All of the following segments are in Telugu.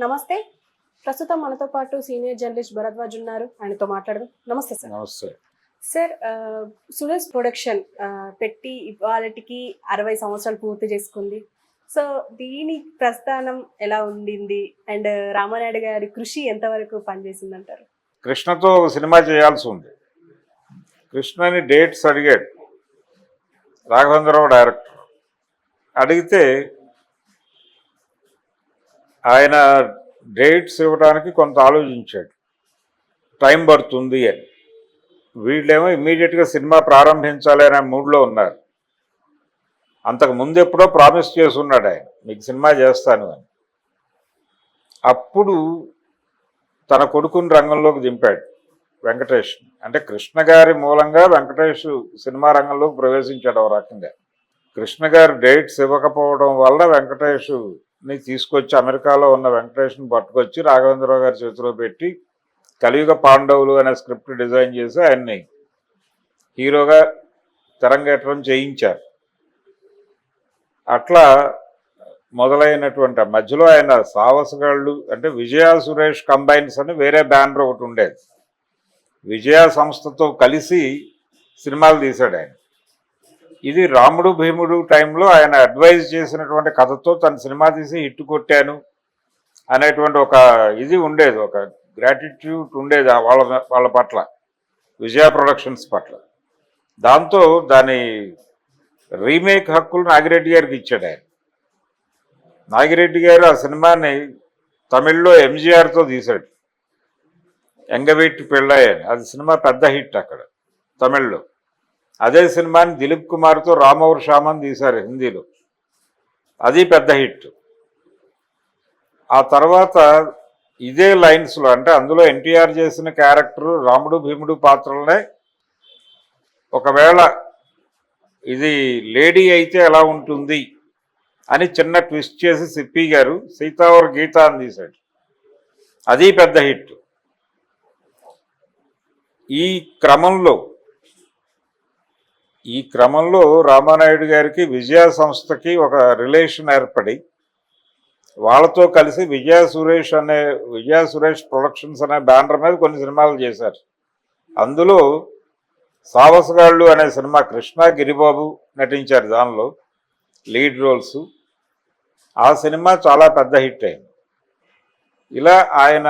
నమస్తే. ప్రస్తుతం మనతో పాటు సీనియర్ జర్నలిస్ట్ భరద్వాజ్ ఉన్నారు. ఆయనతో మాట్లాడదాం. నమస్తే సార్. నమస్తే. సార్, సురేష్ ప్రొడక్షన్ పెట్టి ఇవాళటికి 60 సంవత్సరాలు పూర్తి చేసుకుంది. సో దీని ప్రస్థానం ఎలా ఉండింది అండ్ రామానాయుడు గారి కృషి ఎంతవరకు పనిచేసిందంటారు? కృష్ణతో సినిమా చేయాల్సి ఉంది. కృష్ణని డేట్స్ అడిగాడు రాఘవేంద్రరావు డైరెక్టర్. అడిగితే ఆయన డేట్స్ ఇవ్వడానికి కొంత ఆలోచించాడు, టైం పడుతుంది అని. వీళ్ళేమో ఇమ్మీడియట్గా సినిమా ప్రారంభించాలి అనే మూడ్లో ఉన్నారు. అంతకు ముందు ఎప్పుడో ప్రామిస్ చేసి ఉన్నాడు ఆయన, మీకు సినిమా చేస్తాను అని. అప్పుడు తన కొడుకుని రంగంలోకి దింపాడు వెంకటేష్. అంటే కృష్ణ గారి మూలంగా వెంకటేష్ సినిమా రంగంలోకి ప్రవేశించాడు. ఒక రకంగా కృష్ణ గారు డేట్స్ ఇవ్వకపోవడం వల్ల వెంకటేష్ని తీసుకొచ్చి, అమెరికాలో ఉన్న వెంకటేష్ని పట్టుకొచ్చి రాఘవేంద్రరావు గారి చేతిలో పెట్టి కలియుగ పాండవులు అనే స్క్రిప్ట్ డిజైన్ చేసి ఆయన్ని హీరోగా తెరంగేట్రం చేయించారు. అట్లా మొదలైనటువంటి మధ్యలో ఆయన సాహసగాళ్ళు అంటే విజయ సురేష్ కంబైన్స్ అని వేరే బ్యానర్ ఒకటి ఉండేది. విజయ సంస్థతో కలిసి సినిమాలు తీశాడు ఆయన. ఇది రాముడు భీముడు టైంలో ఆయన అడ్వైజ్ చేసినటువంటి కథతో తన సినిమా తీసి హిట్ కొట్టాను అనేటువంటి ఒక ఇది ఉండేది, ఒక గ్రాటిట్యూడ్ ఉండేది వాళ్ళ పట్ల, విజయ ప్రొడక్షన్స్ పట్ల. దాంతో దాని రీమేక్ హక్కులు నాగిరెడ్డి గారికి ఇచ్చాడు ఆయన. నాగిరెడ్డి గారు ఆ సినిమాని తమిళ్లో ఎంజీఆర్తో తీశాడు, ఎంగవీటి పెళ్ళయ్య అని. అది సినిమా పెద్ద హిట్ అక్కడ తమిళ్లో. అదే సినిమాని దిలీప్ కుమార్తో రామౌర్ షామన్ తీశారు హిందీలో, అది పెద్ద హిట్. ఆ తర్వాత ఇదే లైన్స్లో, అంటే అందులో ఎన్టీఆర్ చేసిన క్యారెక్టర్ రాముడు భీముడు పాత్రలనే ఒకవేళ ఇది లేడీ అయితే ఎలా ఉంటుంది అని చిన్న ట్విస్ట్ చేసి సిప్పి గారు సీతావర్ గీత అని తీశాడు, అది పెద్ద హిట్. ఈ క్రమంలో రామానాయుడు గారికి విజయ సంస్థకి ఒక రిలేషన్ ఏర్పడి వాళ్ళతో కలిసి విజయ సురేష్ ప్రొడక్షన్స్ అనే బ్యానర్ మీద కొన్ని సినిమాలు చేశారు. అందులో సావసగాళ్ళు అనే సినిమా కృష్ణ గిరిబాబు నటించారు, దానిలో లీడ్ రోల్స్. ఆ సినిమా చాలా పెద్ద హిట్ అయింది. ఇలా ఆయన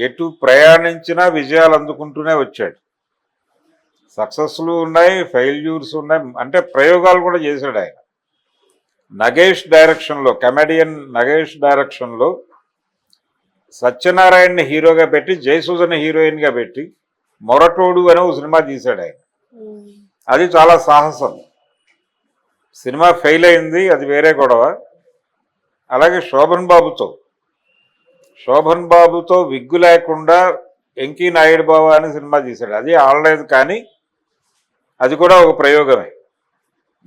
ఎటు ప్రయాణించినా విజయాలు అందుకుంటూనే వచ్చాడు. సక్సెస్లు ఉన్నాయి, ఫెయిల్యూర్స్ ఉన్నాయి, అంటే ప్రయోగాలు కూడా చేశాడు ఆయన. నగేష్ డైరెక్షన్లో, కమెడియన్ నగేష్ డైరెక్షన్లో సత్యనారాయణని హీరోగా పెట్టి జయసూజని హీరోయిన్గా పెట్టి మొరటోడు అనే ఒక సినిమా తీశాడు ఆయన. అది చాలా సాహసం. సినిమా ఫెయిల్ అయింది, అది వేరే గొడవ. అలాగే శోభన్ బాబుతో విగ్గు లేకుండా వెంకీ నాయుడు బావ అని సినిమా తీశాడు, అది ఆడలేదు. కానీ అది కూడా ఒక ప్రయోగమే.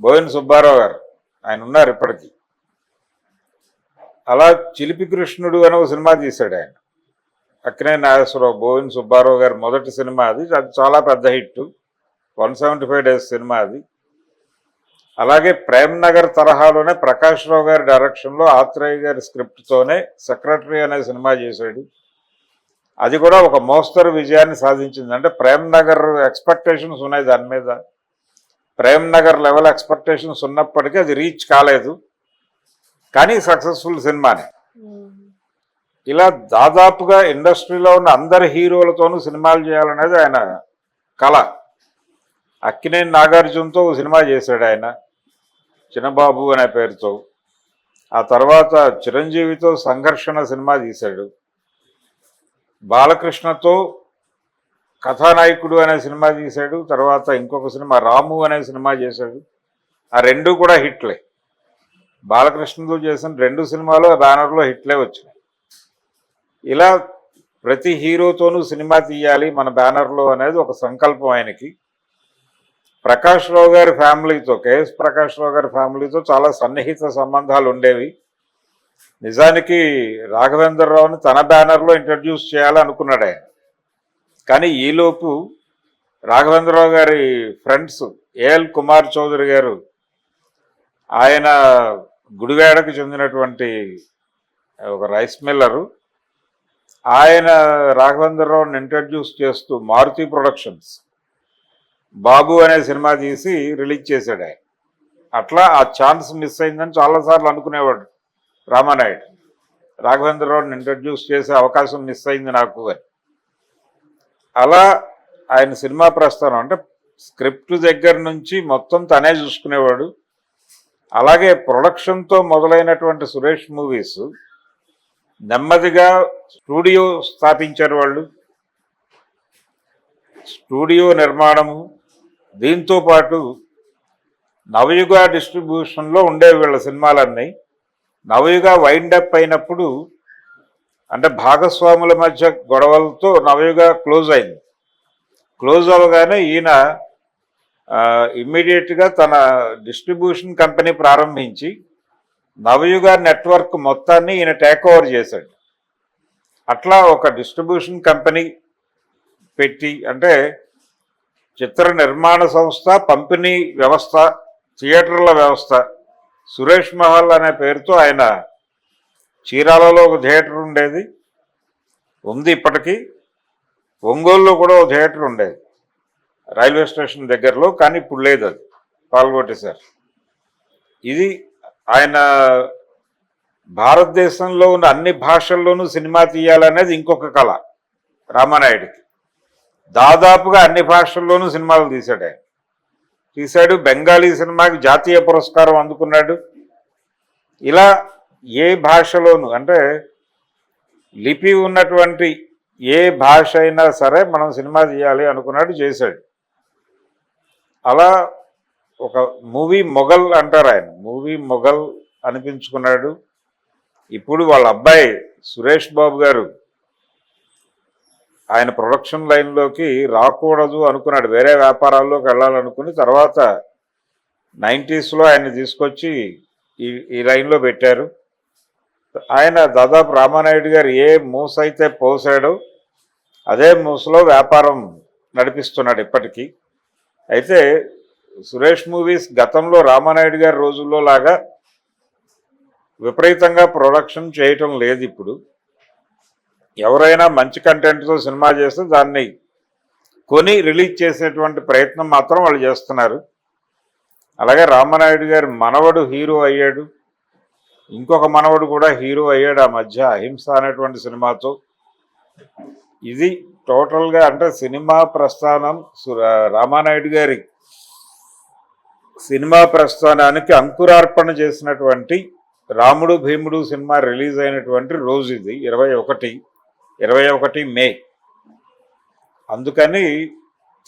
బోయిన సుబ్బారావు గారు ఆయన ఉన్నారు ఇప్పటికీ. అలా చిలిపి కృష్ణుడు అని ఒక సినిమా తీశాడు ఆయన, అక్కినే నాగేశ్వరరావు, బోయిన సుబ్బారావు గారు మొదటి సినిమా. అది చాలా పెద్ద హిట్, 175 డేస్ సినిమా అది. అలాగే ప్రేమ్ నగర్ తరహాలోనే ప్రకాష్ రావు గారి డైరెక్షన్లో ఆత్రేయ గారి స్క్రిప్ట్తోనే సెక్రటరీ అనే సినిమా చేశాడు. అది కూడా ఒక మోస్తరు విజయాన్ని సాధించింది. అంటే ప్రేమ్ నగర్ ఎక్స్పెక్టేషన్స్ ఉన్నాయి దాని మీద, ప్రేమ్ నగర్ లెవెల్ ఎక్స్పెక్టేషన్స్ ఉన్నప్పటికీ అది రీచ్ కాలేదు, కానీ సక్సెస్ఫుల్ సినిమానే. ఇలా దాదాపుగా ఇండస్ట్రీలో ఉన్న అందరి హీరోలతోనూ సినిమాలు చేయాలనేది ఆయన కళ. అక్కినేని నాగార్జునతో సినిమా చేశాడు ఆయన, చిన్నబాబు అనే పేరుతో. ఆ తర్వాత చిరంజీవితో సంఘర్షణ సినిమా తీశాడు. బాలకృష్ణతో కథానాయకుడు అనే సినిమా తీశాడు. తర్వాత ఇంకొక సినిమా రాము అనే సినిమా చేశాడు. ఆ రెండు కూడా హిట్లే. బాలకృష్ణతో చేసిన 2 సినిమాలు ఆ బ్యానర్లో హిట్లే వచ్చినాయి. ఇలా ప్రతి హీరోతోనూ సినిమా తీయాలి మన బ్యానర్లో అనేది ఒక సంకల్పం ఆయనకి. ప్రకాష్ రావు గారి ఫ్యామిలీతో, కేఎస్ ప్రకాష్ రావు గారి ఫ్యామిలీతో చాలా సన్నిహిత సంబంధాలు ఉండేవి. నిజానికి రాఘవేంద్రరావుని తన బ్యానర్లో ఇంట్రడ్యూస్ చేయాలనుకున్నాడు ఆయన. కానీ ఈలోపు రాఘవేంద్రరావు గారి ఫ్రెండ్స్ ఏఎల్ కుమార్ చౌదరి గారు, ఆయన గుడివాడకు చెందినటువంటి ఒక రైస్ మిల్లరు. ఆయన రాఘవేంద్రరావుని ఇంట్రడ్యూస్ చేస్తూ మారుతి ప్రొడక్షన్స్ బాబు అనే సినిమా తీసి రిలీజ్ చేశాడు ఆయన. అట్లా ఆ ఛాన్స్ మిస్ అయిందని చాలాసార్లు అనుకునేవాడు రామానాయుడు. రాఘవేంద్రరావుని ఇంట్రడ్యూస్ చేసే అవకాశం మిస్ అయింది నాకు అని. అలా ఆయన సినిమా ప్రస్థానం అంటే స్క్రిప్ట్ దగ్గర నుంచి మొత్తం తనే చూసుకునేవాడు. అలాగే ప్రొడక్షన్తో మొదలైనటువంటి సురేష్ మూవీస్ నెమ్మదిగా స్టూడియో స్థాపించారు వాళ్ళు. స్టూడియో నిర్మాణము, దీంతో పాటు నవయుగ డిస్ట్రిబ్యూషన్లో ఉండేవి వీళ్ళ సినిమాలన్నీ. నవయుగ వైండప్ అయినప్పుడు అంటే భాగస్వాముల మధ్య గొడవలతో నవయుగ క్లోజ్ అయింది. క్లోజ్ అవ్వగానే ఈయన ఇమ్మీడియట్గా తన డిస్ట్రిబ్యూషన్ కంపెనీ ప్రారంభించి నవయుగ నెట్వర్క్ మొత్తాన్ని ఈయన టేక్ ఓవర్ చేశాడు. అట్లా ఒక డిస్ట్రిబ్యూషన్ కంపెనీ పెట్టి అంటే చిత్ర నిర్మాణ సంస్థ, పంపిణీ వ్యవస్థ, థియేటర్ల వ్యవస్థ, సురేష్ మహల్ అనే పేరుతో ఆయన చీరాలలో ఒక థియేటర్ ఉండేది, ఉంది ఇప్పటికీ. ఒంగోలులో కూడా ఒక థియేటర్ ఉండేది రైల్వే స్టేషన్ దగ్గరలో, కానీ ఇప్పుడు లేదు, అది పాల్గొట్టేశారు. ఇది ఆయన భారతదేశంలో ఉన్న అన్ని భాషల్లోనూ సినిమా తీయాలనేది ఇంకొక కళ రామానాయుడికి. దాదాపుగా అన్ని భాషల్లోనూ సినిమాలు తీశాడు. బెంగాలీ సినిమాకి జాతీయ పురస్కారం అందుకున్నాడు. ఇలా ఏ భాషలోనూ అంటే లిపి ఉన్నటువంటి ఏ భాష అయినా సరే మనం సినిమా తీయాలి అనుకున్నాడు, చేశాడు. అలా ఒక మూవీ మొఘల్ అంటారు ఆయన, మూవీ మొఘల్ అనిపించుకున్నాడు. ఇప్పుడు వాళ్ళ అబ్బాయి సురేష్ బాబు గారు ఆయన ప్రొడక్షన్ లైన్లోకి రాకూడదు అనుకున్నాడు, వేరే వ్యాపారాల్లోకి వెళ్ళాలనుకుని తర్వాత 90s ఆయన్ని తీసుకొచ్చి ఈ లైన్లో పెట్టారు. ఆయన దాదాపు రామానాయుడు గారు ఏ మూస అయితే పోసాడో అదే మూసలో వ్యాపారం నడిపిస్తున్నాడు ఇప్పటికీ. అయితే సురేష్ మూవీస్ గతంలో రామానాయుడు గారి రోజుల్లో లాగా విపరీతంగా ప్రొడక్షన్ చేయటం లేదు. ఇప్పుడు ఎవరైనా మంచి కంటెంట్తో సినిమా చేస్తే దాన్ని కొని రిలీజ్ చేసేటువంటి ప్రయత్నం మాత్రం వాళ్ళు చేస్తున్నారు. అలాగే రామానాయుడు గారి మనవడు హీరో అయ్యాడు, ఇంకొక మనవడు కూడా హీరో అయ్యాడు ఆ మధ్య అహింస అనేటువంటి సినిమాతో. ఇది టోటల్గా అంటే సినిమా ప్రస్థానం, రామానాయుడు గారి సినిమా ప్రస్థానానికి అంకురార్పణ చేసినటువంటి రాముడు భీముడు సినిమా రిలీజ్ అయినటువంటి రోజు ఇది 21 మే. అందుకని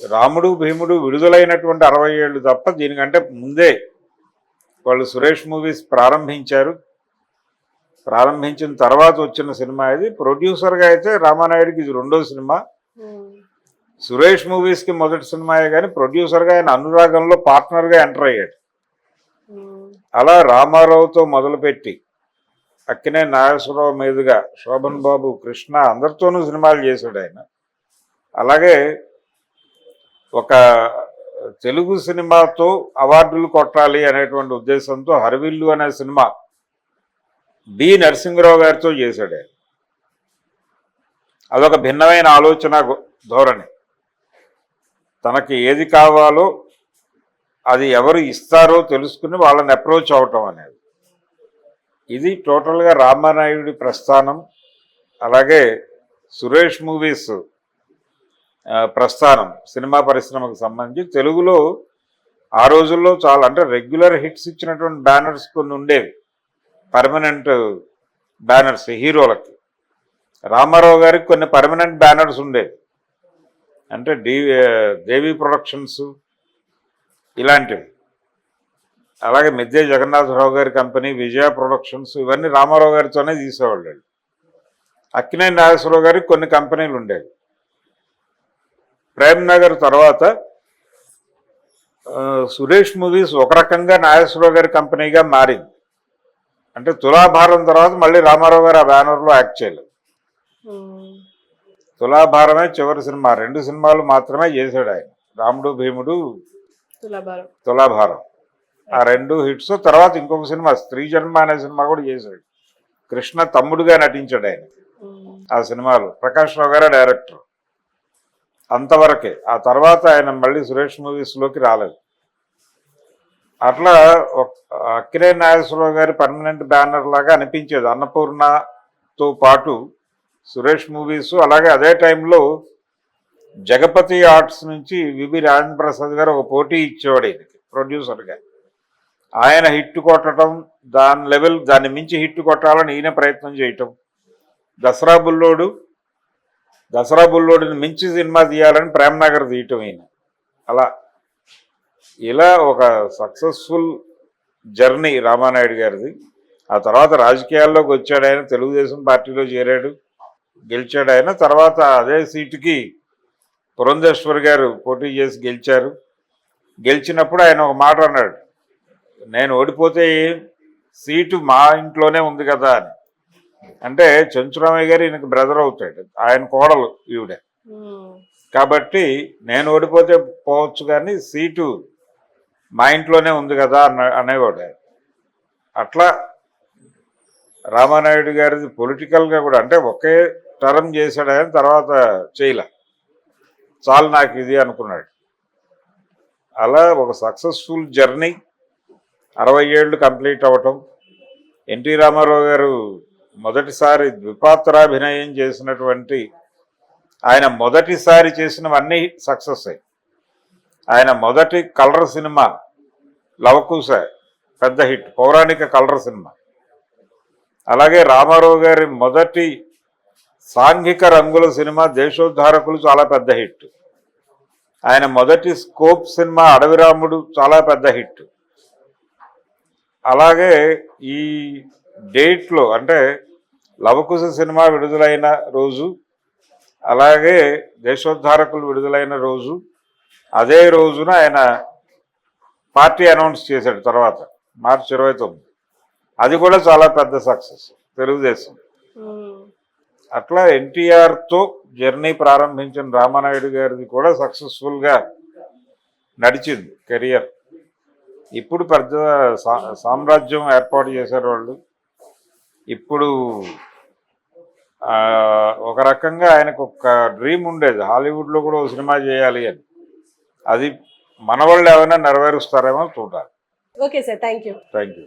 రాముడు భీముడు విడుదలైనటువంటి 60 ఏళ్ళు తప్ప దీనికంటే ముందే వాళ్ళు సురేష్ మూవీస్ ప్రారంభించారు. ప్రారంభించిన తర్వాత వచ్చిన సినిమా ఇది. ప్రొడ్యూసర్గా అయితే రామానాయుడికి ఇది రెండో సినిమా. సురేష్ మూవీస్కి మొదటి సినిమాయే, కానీ ప్రొడ్యూసర్గా ఆయన అనురాగంలో పార్ట్నర్గా ఎంటర్ అయ్యాడు. అలా రామారావుతో మొదలుపెట్టి అక్కినే నాగేశ్వరరావు మీదుగా శోభన్ బాబు, కృష్ణ అందరితోనూ సినిమాలు చేశాడు ఆయన. అలాగే ఒక తెలుగు సినిమాతో అవార్డులు కొట్టాలి అనేటువంటి ఉద్దేశంతో హరివిల్లు అనే సినిమా బి నరసింహరావు గారితో చేశాడు ఆయన. అదొక భిన్నమైన ఆలోచన ధోరణి. తనకి ఏది కావాలో అది ఎవరు ఇస్తారో తెలుసుకుని వాళ్ళని అప్రోచ్ అవటం అనేది. ఇది టోటల్గా రామానాయుడి ప్రస్థానం. అలాగే సురేష్ మూవీస్ ప్రస్థానం సినిమా పరిశ్రమకు సంబంధించి తెలుగులో ఆ రోజుల్లో చాలా అంటే రెగ్యులర్ హిట్స్ ఇచ్చినటువంటి బ్యానర్స్ కొన్ని ఉండేవి, పర్మనెంట్ బ్యానర్స్ హీరోలకి. రామారావు గారికి కొన్ని పర్మనెంట్ బ్యానర్స్ ఉండేవి, అంటే దేవి ప్రొడక్షన్స్ ఇలాంటివి. అలాగే మిద్దే జగన్నాథరావు గారి కంపెనీ విజయ ప్రొడక్షన్స్, ఇవన్నీ రామారావు గారితోనే తీసేవాళ్ళు. అక్కినేని నాగేశ్వరరావు గారికి కొన్ని కంపెనీలు ఉండేవి. ప్రేమ్ నగర్ తర్వాత సురేష్ మూవీస్ ఒక రకంగా నాగేశ్వరరావు గారి కంపెనీగా మారింది. అంటే తులాభారం తర్వాత మళ్ళీ రామారావు గారు ఆ బ్యానర్లో యాక్ట్ చేయలేదు. తులాభారమే చివరి సినిమా, 2 సినిమాలు మాత్రమే చేశాడు ఆయన, రాముడు భీముడు, తులాభారం. ఆ 2 హిట్స్ తర్వాత ఇంకొక సినిమా స్త్రీ జన్మ అనే సినిమా కూడా చేశాడు. కృష్ణ తమ్ముడుగా నటించాడు ఆయన ఆ సినిమాలో. ప్రకాష్ రావు గారే డైరెక్టర్. అంతవరకే. ఆ తర్వాత ఆయన మళ్ళీ సురేష్ మూవీస్లోకి రాలేదు. అట్లా అక్కినేని నాగేశ్వరరావు గారి పర్మనెంట్ బ్యానర్ లాగా అనిపించేది. అన్నపూర్ణతో పాటు సురేష్ మూవీస్, అలాగే అదే టైంలో జగపతి ఆర్ట్స్ నుంచి విబి రాజేంద్ర ప్రసాద్ గారు ఒక పోటీ ఇచ్చేవాడు ఈయనకి ప్రొడ్యూసర్గా. ఆయన హిట్ కొట్టడం, దాన్ని మించి హిట్ కొట్టాలని ఈయన ప్రయత్నం చేయటం. దసరా బుల్లోడిని మించి సినిమా తీయాలని ప్రేమ్నగర్ తీయటం ఈయన. ఇలా ఒక సక్సెస్ఫుల్ జర్నీ రామానాయుడు గారిది. ఆ తర్వాత రాజకీయాల్లోకి వచ్చాడు ఆయన, తెలుగుదేశం పార్టీలో చేరాడు, గెలిచాడు ఆయన. తర్వాత అదే సీటుకి పురంధేశ్వర్ గారు పోటీ చేసి గెలిచారు. గెలిచినప్పుడు ఆయన ఒక మాట అన్నాడు, నేను ఓడిపోతే సీటు మా ఇంట్లోనే ఉంది కదా అని. అంటే చెంచురామయ్య గారు ఈయనకి బ్రదర్ అవుతాడు, ఆయన కోడలు ఈవిడ. కాబట్టి నేను ఓడిపోతే పోవచ్చు కానీ సీటు మా ఇంట్లోనే ఉంది కదా అనేవాడు ఆయన. అట్లా రామానాయుడు గారిది పొలిటికల్గా కూడా, అంటే ఒకే టర్మ్ చేశాడు ఆయన, తర్వాత చేయలే, చాలు నాకు ఇది అనుకున్నాడు. అలా ఒక సక్సెస్ఫుల్ జర్నీ, 60 ఏళ్ళు కంప్లీట్ అవ్వటం. ఎన్టీ రామారావు గారు మొదటిసారి ద్విపాత్రాభినయం చేసినటువంటి, ఆయన మొదటిసారి చేసినవన్నీ సక్సెస్ అయ్యి. ఆయన మొదటి కలర్ సినిమా లవకుశ పెద్ద హిట్, పౌరాణిక కలర్ సినిమా. అలాగే రామారావు గారి మొదటి సాంఘిక రంగుల సినిమా దేశోద్ధారకులు చాలా పెద్ద హిట్. ఆయన మొదటి స్కోప్ సినిమా అడవిరాముడు చాలా పెద్ద హిట్. అలాగే ఈ డేట్లో అంటే లవకుశ సినిమా విడుదలైన రోజు, అలాగే దేశోద్ధారకులు విడుదలైన రోజు, అదే రోజున ఆయన పార్టీ అనౌన్స్ చేశాడు తర్వాత, మార్చి 29. అది కూడా చాలా పెద్ద సక్సెస్ తెలుగుదేశం. అట్లా ఎన్టీఆర్తో జర్నీ ప్రారంభించిన రామానాయుడు గారిది కూడా సక్సెస్ఫుల్గా నడిచింది కెరియర్. ఇప్పుడు పెద్ద సామ్రాజ్యం ఏర్పాటు చేశారు వాళ్ళు. ఇప్పుడు ఒక రకంగా ఆయనకు ఒక డ్రీమ్ ఉండేది, హాలీవుడ్లో కూడా ఒక సినిమా చేయాలి అని. అది మన వాళ్ళు ఏమైనా నెరవేరుస్తారేమో చూడాలి. Okay sir, thank you. Thank you.